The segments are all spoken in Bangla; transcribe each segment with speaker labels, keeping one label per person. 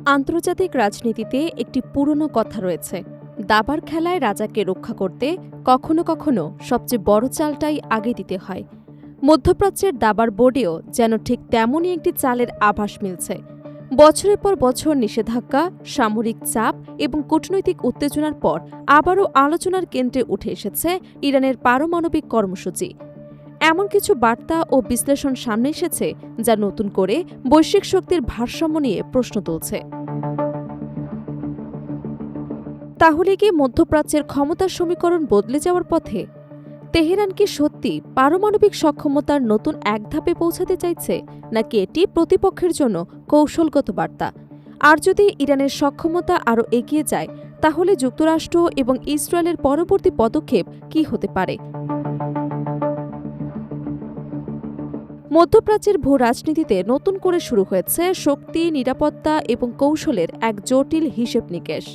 Speaker 1: আন্তর্জাতিক রাজনীতিতে একটি পুরনো কথা রয়েছে, দাবার খেলায় রাজাকে রক্ষা করতে কখনো কখনো সবচেয়ে বড় চালটাই আগে দিতে হয়। মধ্যপ্রাচ্যের দাবার বোর্ডেও যেন ঠিক তেমনই একটি চালের আভাস মিলছে। বছরের পর বছর নিষেধাজ্ঞা, সামরিক চাপ এবং কূটনৈতিক উত্তেজনার পর আবারও আলোচনার কেন্দ্রে উঠে এসেছে ইরানের পারমাণবিক কর্মসূচি। এমন কিছু বার্তা ও বিশ্লেষণ সামনে এসেছে যা নতুন করে বৈশ্বিক শক্তির ভারসাম্য নিয়ে প্রশ্ন তুলছে। তাহলে কি মধ্যপ্রাচ্যের ক্ষমতার সমীকরণ বদলে যাওয়ার পথে? তেহরান কি সত্যি পারমাণবিক সক্ষমতার নতুন এক ধাপে পৌঁছাতে চাইছে, নাকি এটি প্রতিপক্ষের জন্য কৌশলগত বার্তা? আর যদি ইরানের সক্ষমতা আরও এগিয়ে যায়, তাহলে যুক্তরাষ্ট্র এবং ইসরায়েলের পরবর্তী পদক্ষেপ কী হতে পারে? মধ্যপ্রাচ্যের ভূ রাজনীতিতে নতুন করে শুরু হয়েছে শক্তি, নিরাপত্তা এবং কৌশলের এক জটিল হিসেব নিকেশ।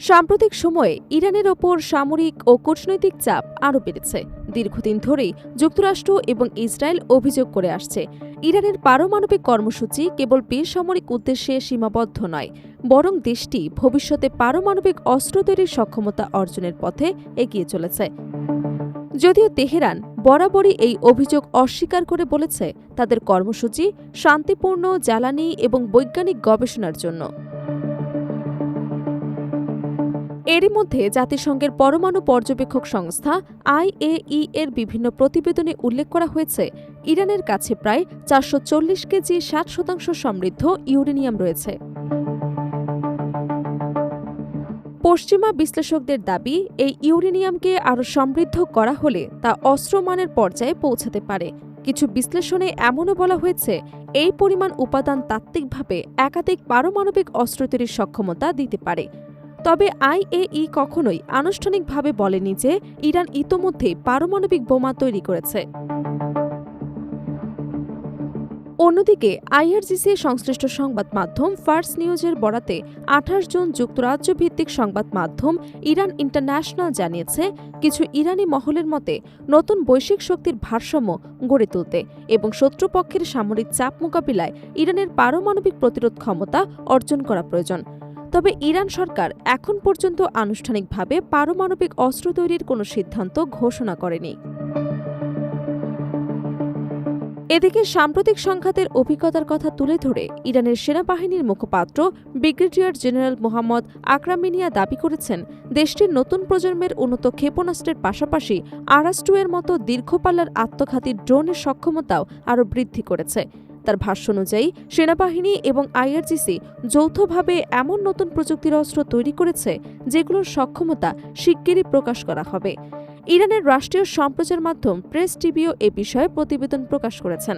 Speaker 1: সাম্প্রতিক সময়ে ইরানের ওপর সামরিক ও কূটনৈতিক চাপ আরও বেড়েছে। দীর্ঘদিন ধরেই যুক্তরাষ্ট্র এবং ইসরায়েল অভিযোগ করে আসছে, ইরানের পারমাণবিক কর্মসূচি কেবল বেসামরিক উদ্দেশ্যে সীমাবদ্ধ নয়, বরং দেশটি ভবিষ্যতে পারমাণবিক অস্ত্র তৈরির সক্ষমতা অর্জনের পথে এগিয়ে চলেছে। যদিও তেহরান বরাবরই এই অভিযোগ অস্বীকার করে বলেছে, তাদের কর্মসূচি শান্তিপূর্ণ, জ্বালানি এবং বৈজ্ঞানিক গবেষণার জন্য। এরই মধ্যে জাতিসংঘের পরমাণু পর্যবেক্ষক সংস্থা IAEA এর বিভিন্ন প্রতিবেদনে উল্লেখ করা হয়েছে, ইরানের কাছে প্রায় 440 কেজি 60% সমৃদ্ধ ইউরেনিয়াম রয়েছে। পশ্চিমা বিশ্লেষকদের দাবি, এই ইউরেনিয়ামকে আরও সমৃদ্ধ করা হলে তা অস্ত্রমানের পর্যায়ে পৌঁছাতে পারে। কিছু বিশ্লেষণে এমনও বলা হয়েছে, এই পরিমাণ উপাদান তাত্ত্বিকভাবে একাধিক পারমাণবিক অস্ত্র তৈরির সক্ষমতা দিতে পারে। তবে IAEA কখনোই আনুষ্ঠানিকভাবে বলেনি যে ইরান ইতোমধ্যেই পারমাণবিক বোমা তৈরি করেছে। অন্যদিকে IRGC সংশ্লিষ্ট সংবাদ মাধ্যম ফার্স নিউজের বরাতে 28 জুন যুক্তরাজ্য ভিত্তিক সংবাদ মাধ্যম ইরান ইন্টারন্যাশনাল জানিয়েছে, কিছু ইরানি মহলের মতে নতুন বৈশ্বিক শক্তির ভারসাম্য গড়ে তুলতে এবং শত্রুপক্ষের সামরিক চাপ মোকাবিলায় ইরানের পারমাণবিক প্রতিরোধ ক্ষমতা অর্জন করা প্রয়োজন। তবে ইরান সরকার এখন পর্যন্ত আনুষ্ঠানিকভাবে পারমাণবিক অস্ত্র তৈরির কোনো সিদ্ধান্ত ঘোষণা করেনি। এদিকে সাম্প্রতিক সংঘাতের অভিজ্ঞতার কথা তুলে ধরে ইরানের সেনাবাহিনীর মুখপাত্র ব্রিগেডিয়ার জেনারেল মোহাম্মদ আকরামিনিয়া দাবি করেছেন, দেশটির নতুন প্রজন্মের উন্নত ক্ষেপণাস্ত্রের পাশাপাশি আরাস-2 এর মতো দীর্ঘপাল্লার আত্মঘাতী ড্রোনের সক্ষমতাও আরও বৃদ্ধি করেছে। তার ভাষ্য অনুযায়ী সেনাবাহিনী এবং IRGC যৌথভাবে এমন নতুন প্রযুক্তির অস্ত্র তৈরি করেছে, যেগুলোর সক্ষমতা শিগগিরই প্রকাশ করা হবে। ইরানের রাষ্ট্রীয় সম্প্রচার মাধ্যম প্রেস টিভিও এ বিষয়ে প্রতিবেদন প্রকাশ করেছেন।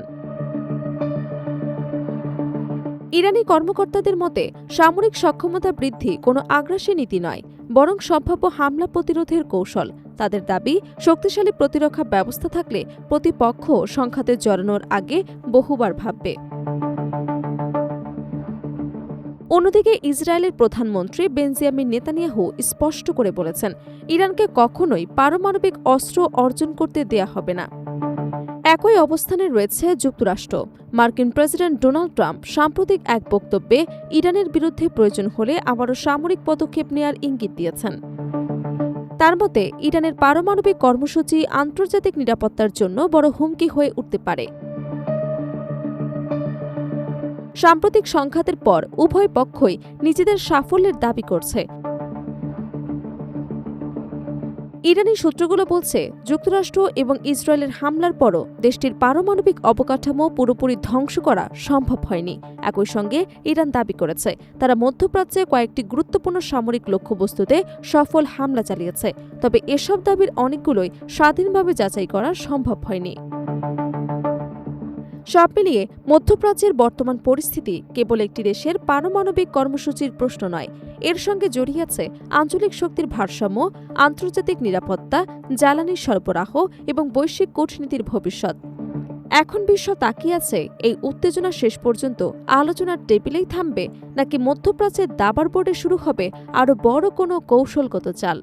Speaker 1: ইরানি কর্মকর্তাদের মতে, সামরিক সক্ষমতা বৃদ্ধি কোনো আগ্রাসী নীতি নয়, বরং সম্ভাব্য হামলা প্রতিরোধের কৌশল। তাদের দাবি, শক্তিশালী প্রতিরক্ষা ব্যবস্থা থাকলে প্রতিপক্ষ সংঘাতে জড়ানোর আগে বহুবার ভাববে। অন্যদিকে ইসরায়েলের প্রধানমন্ত্রী বেঞ্জামিন নেতানিয়াহু স্পষ্ট করে বলেছেন, ইরানকে কখনোই পারমাণবিক অস্ত্র অর্জন করতে দেয়া হবে না। একই অবস্থানে রয়েছে যুক্তরাষ্ট্র। মার্কিন প্রেসিডেন্ট ডোনাল্ড ট্রাম্প সাম্প্রতিক এক বক্তব্যে ইরানের বিরুদ্ধে প্রয়োজন হলে আবারও সামরিক পদক্ষেপ নেয়ার ইঙ্গিত দিয়েছেন। তার মতে, ইরানের পারমাণবিক কর্মসূচি আন্তর্জাতিক নিরাপত্তার জন্য বড় হুমকি হয়ে উঠতে পারে। সাম্প্রতিক সংঘাতের পর উভয় পক্ষই নিজেদের সাফল্যের দাবি করছে। ইরানি সূত্রগুলো বলছে, যুক্তরাষ্ট্র এবং ইসরায়েলের হামলার পরও দেশটির পারমাণবিক অবকাঠামো পুরোপুরি ধ্বংস করা সম্ভব হয়নি। একই সঙ্গে ইরান দাবি করেছে, তারা মধ্যপ্রাচ্যে কয়েকটি গুরুত্বপূর্ণ সামরিক লক্ষ্যবস্তুতে সফল হামলা চালিয়েছে। তবে এসব দাবির অনেকগুলোই স্বাধীনভাবে যাচাই করা সম্ভব হয়নি। সব মিলিয়ে মধ্যপ্রাচ্যের বর্তমান পরিস্থিতি কেবল একটি দেশের পারমাণবিক কর্মসূচির প্রশ্ন নয়, এর সঙ্গে জড়িয়ে আছে আঞ্চলিক শক্তির ভারসাম্য, আন্তর্জাতিক নিরাপত্তা, জ্বালানি সরবরাহ এবং বৈশ্বিক কূটনীতির ভবিষ্যৎ। এখন বিশ্ব তাকিয়ে আছে, এই উত্তেজনা শেষ পর্যন্ত আলোচনার টেবিলেই থামবে, নাকি মধ্যপ্রাচ্যের দাবার বোর্ডে শুরু হবে আরও বড় কোনো কৌশলগত চাল।